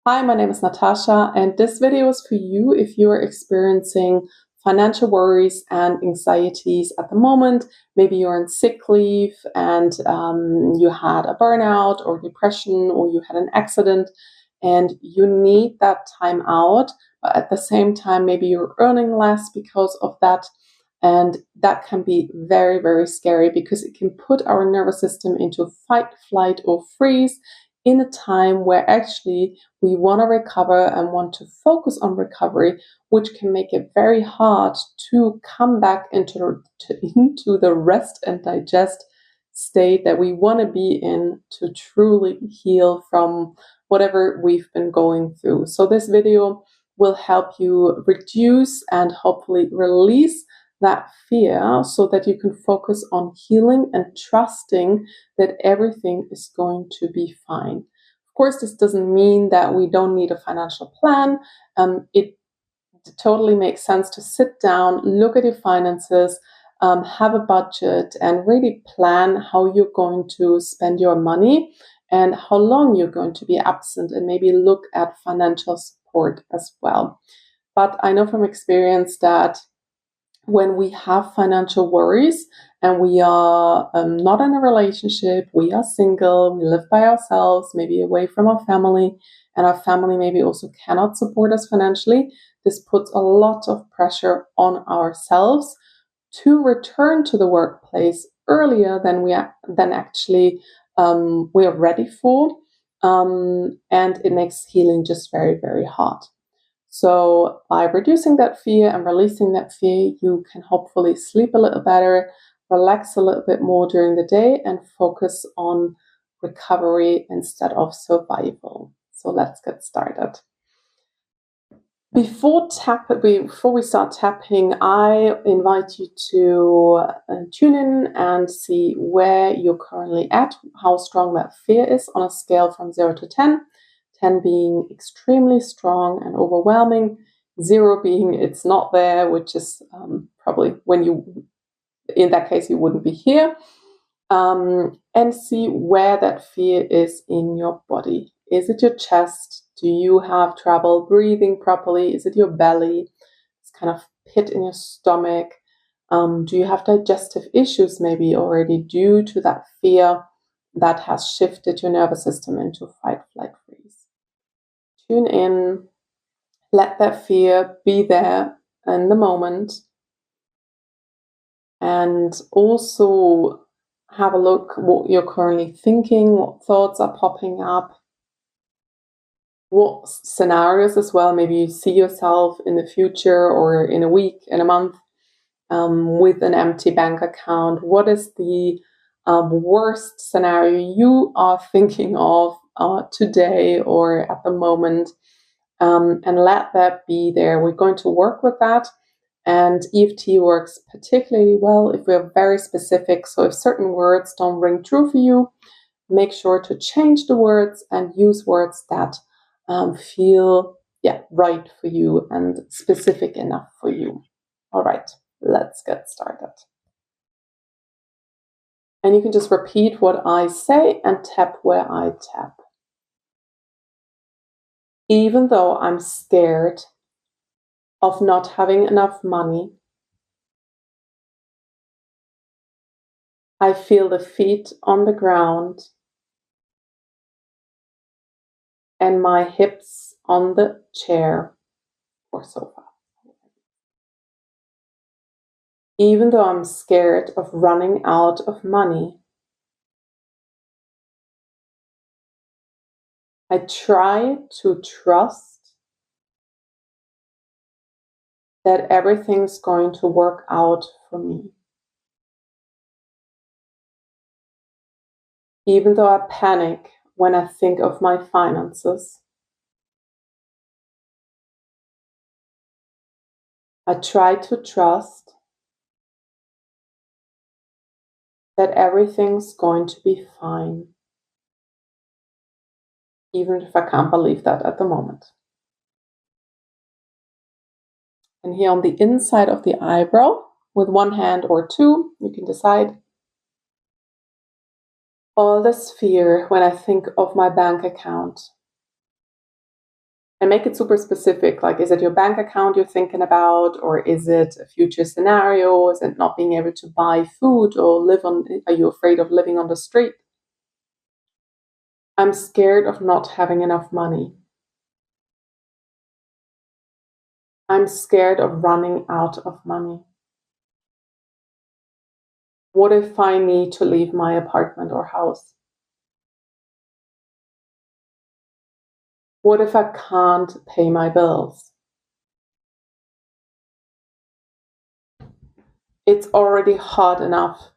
Hi, my name is Natasha, and this video is for you if you are experiencing financial worries and anxieties at the moment. Maybe you're on sick leave and you had a burnout or depression, or you had an accident and you need that time out, but at the same time, maybe you're earning less because of that. And that can be very, very scary because it can put our nervous system into fight, flight, or freeze in a time where actually we want to recover and want to focus on recovery, which can make it very hard to come back into the rest and digest state that we want to be in to truly heal from whatever we've been going through. So this video will help you reduce and hopefully release that fear so that you can focus on healing and trusting that everything is going to be fine. Of course, this doesn't mean that we don't need a financial plan. It totally makes sense to sit down, look at your finances, have a budget, and really plan how you're going to spend your money and how long you're going to be absent, and maybe look at financial support as well. But I know from experience that when we have financial worries and we are not in a relationship, we are single, we live by ourselves, maybe away from our family, and our family maybe also cannot support us financially, this puts a lot of pressure on ourselves to return to the workplace earlier than we are ready for, and it makes healing just very, very hard. So by reducing that fear and releasing that fear, you can hopefully sleep a little better, relax a little bit more during the day, and focus on recovery instead of survival. So let's get started. Before we start tapping, I invite you to tune in and see where you're currently at, how strong that fear is on a scale from 0 to 10. 10 being extremely strong and overwhelming, 0 being it's not there, which is probably in that case, you wouldn't be here. And see where that fear is in your body. Is it your chest? Do you have trouble breathing properly? Is it your belly? It's kind of pit in your stomach. Do you have digestive issues maybe already due to that fear that has shifted your nervous system into fight, flight, freeze? Tune in, let that fear be there in the moment, and also have a look what you're currently thinking, what thoughts are popping up, what scenarios as well. Maybe you see yourself in the future or in a week, in a month, with an empty bank account. What is the worst scenario you are thinking of today or at the moment? And let that be there. We're going to work with that. And EFT works particularly well if we're very specific. So if certain words don't ring true for you, make sure to change the words and use words that feel right for you and specific enough for you. All right, let's get started. And you can just repeat what I say and tap where I tap. Even though I'm scared of not having enough money, I feel the feet on the ground and my hips on the chair or sofa. Even though I'm scared of running out of money, I try to trust that everything's going to work out for me. Even though I panic when I think of my finances, I try to trust that everything's going to be fine, even if I can't believe that at the moment. And here on the inside of the eyebrow, with one hand or two, you can decide. All this fear when I think of my bank account, And make it super specific. Like, is it your bank account you're thinking about, or is it a future scenario? Is it not being able to buy food or are you afraid of living on the street? I'm scared of not having enough money. I'm scared of running out of money. What if I need to leave my apartment or house? What if I can't pay my bills? It's already hard enough.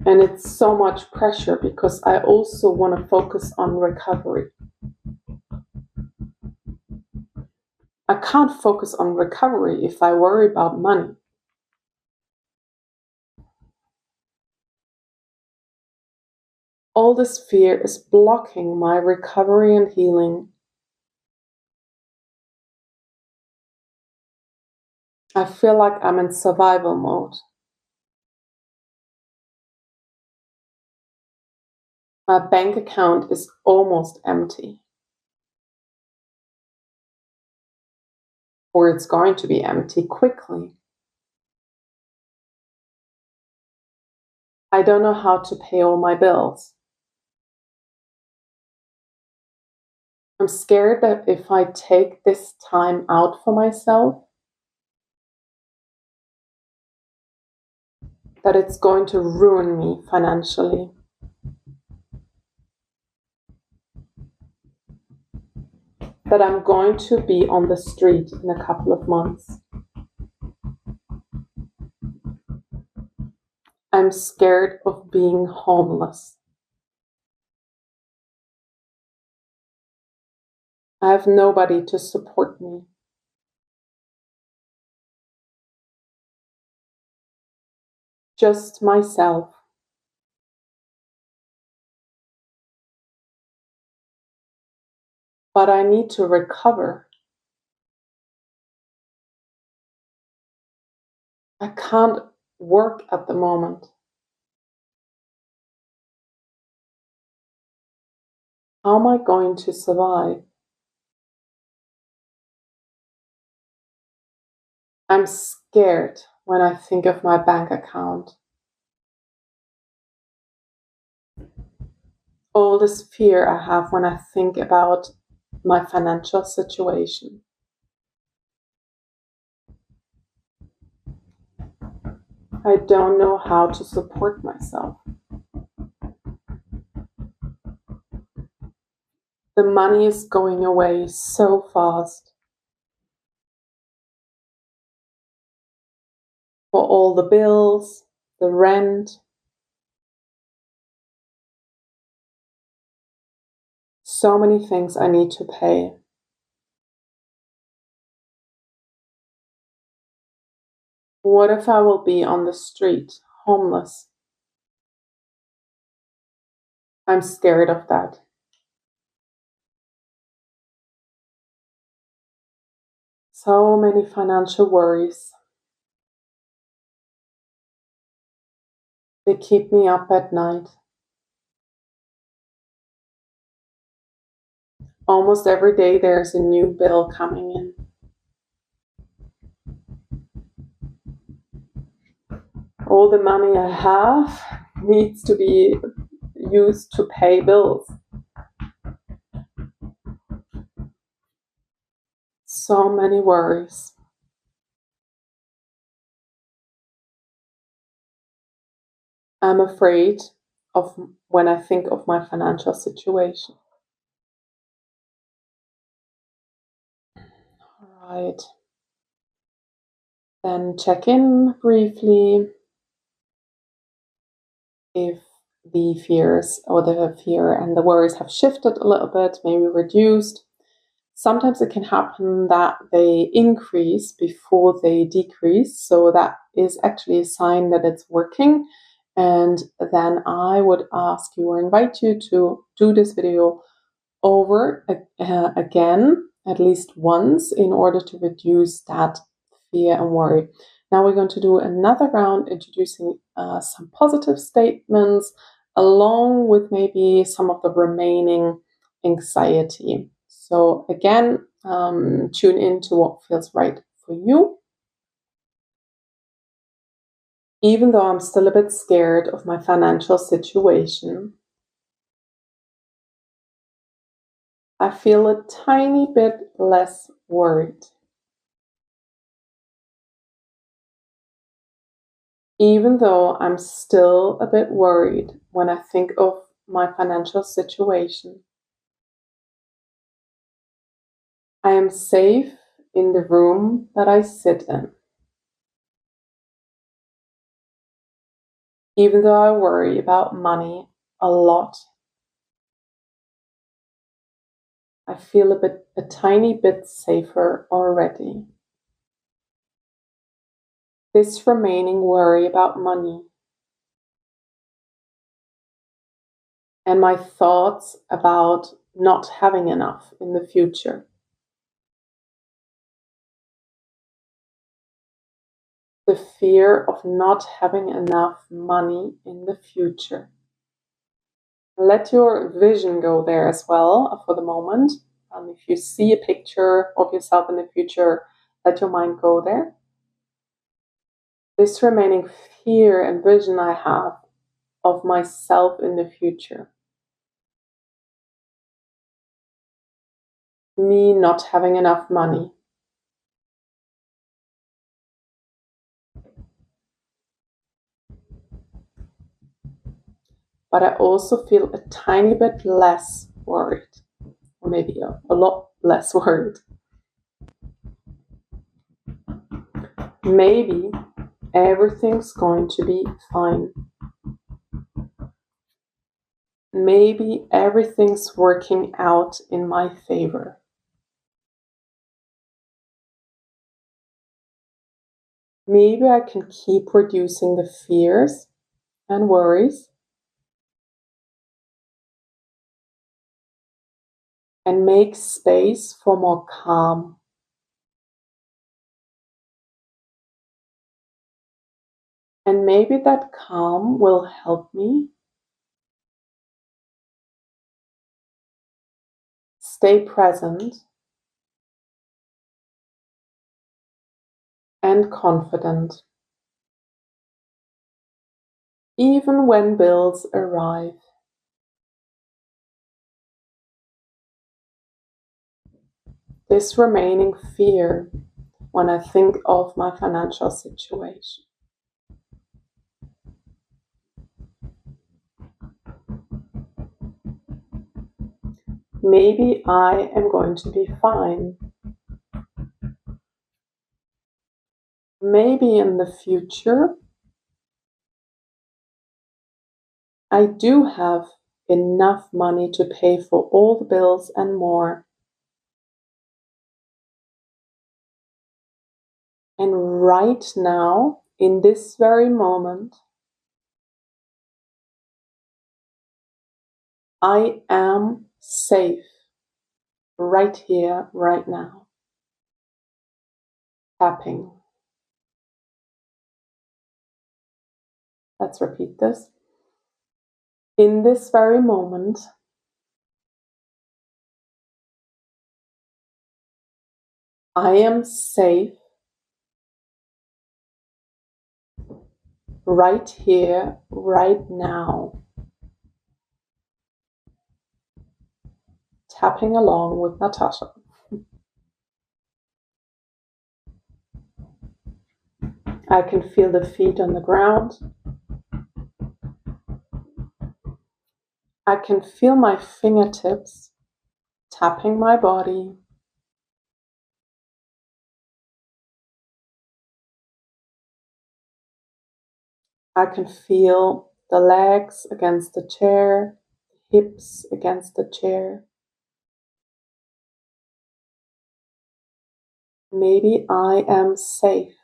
And it's so much pressure because I also want to focus on recovery. I can't focus on recovery if I worry about money. All this fear is blocking my recovery and healing. I feel like I'm in survival mode. My bank account is almost empty. Or it's going to be empty quickly. I don't know how to pay all my bills. I'm scared that if I take this time out for myself, that it's going to ruin me financially. That I'm going to be on the street in a couple of months. I'm scared of being homeless. I have nobody to support me. Just myself. But I need to recover. I can't work at the moment. How am I going to survive? I'm scared when I think of my bank account. All this fear I have when I think about my financial situation. I don't know how to support myself. The money is going away so fast. For all the bills, the rent. So many things I need to pay. What if I will be on the street, homeless? I'm scared of that. So many financial worries. They keep me up at night. Almost every day there's a new bill coming in. All the money I have needs to be used to pay bills. So many worries. I'm afraid of when I think of my financial situation. All right. Then check in briefly if the fears or the fear and the worries have shifted a little bit, maybe reduced. Sometimes it can happen that they increase before they decrease. So that is actually a sign that it's working. And then I would ask you or invite you to do this video over again, at least once, in order to reduce that fear and worry. Now we're going to do another round introducing some positive statements along with maybe some of the remaining anxiety. So again, tune into what feels right for you. Even though I'm still a bit scared of my financial situation, I feel a tiny bit less worried. Even though I'm still a bit worried when I think of my financial situation, I am safe in the room that I sit in. Even though I worry about money a lot, I feel a tiny bit safer already. This remaining worry about money and my thoughts about not having enough in the future. The fear of not having enough money in the future. Let your vision go there as well for the moment. If you see a picture of yourself in the future, let your mind go there. This remaining fear and vision I have of myself in the future. Me not having enough money. But I also feel a tiny bit less worried, or maybe a lot less worried. Maybe everything's going to be fine. Maybe everything's working out in my favor. Maybe I can keep reducing the fears and worries and make space for more calm. And maybe that calm will help me stay present and confident, even when bills arrive. This remaining fear when I think of my financial situation. Maybe I am going to be fine. Maybe in the future, I do have enough money to pay for all the bills and more. And right now, in this very moment, I am safe right here, right now. Tapping. Let's repeat this. In this very moment, I am safe right here, right now. Tapping along with Natasha. I can feel the feet on the ground. I can feel my fingertips tapping my body. I can feel the legs against the chair, hips against the chair. Maybe I am safe.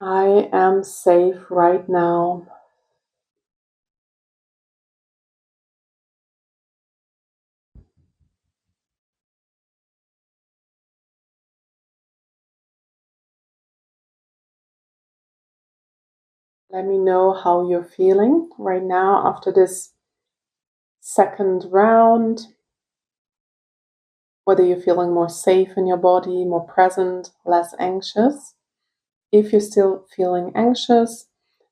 I am safe right now. Let me know how you're feeling right now after this second round. Whether you're feeling more safe in your body, more present, less anxious. If you're still feeling anxious,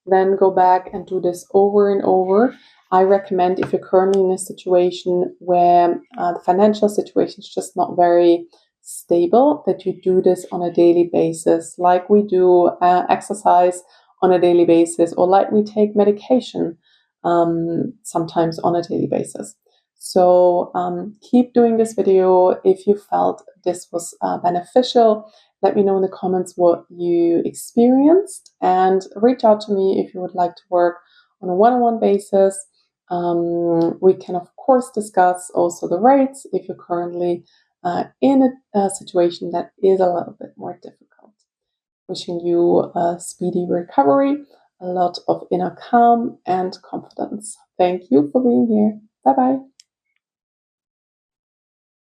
then go back and do this over and over. I recommend, if you're currently in a situation where the financial situation is just not very stable, that you do this on a daily basis, like we do exercise on a daily basis, or like we take medication sometimes on a daily basis. So keep doing this video if you felt this was beneficial. Let me know in the comments what you experienced, and reach out to me if you would like to work on a one-on-one basis. We can, of course, discuss also the rates if you're currently in a situation that is a little bit more difficult. Wishing you a speedy recovery, a lot of inner calm and confidence. Thank you for being here. Bye-bye.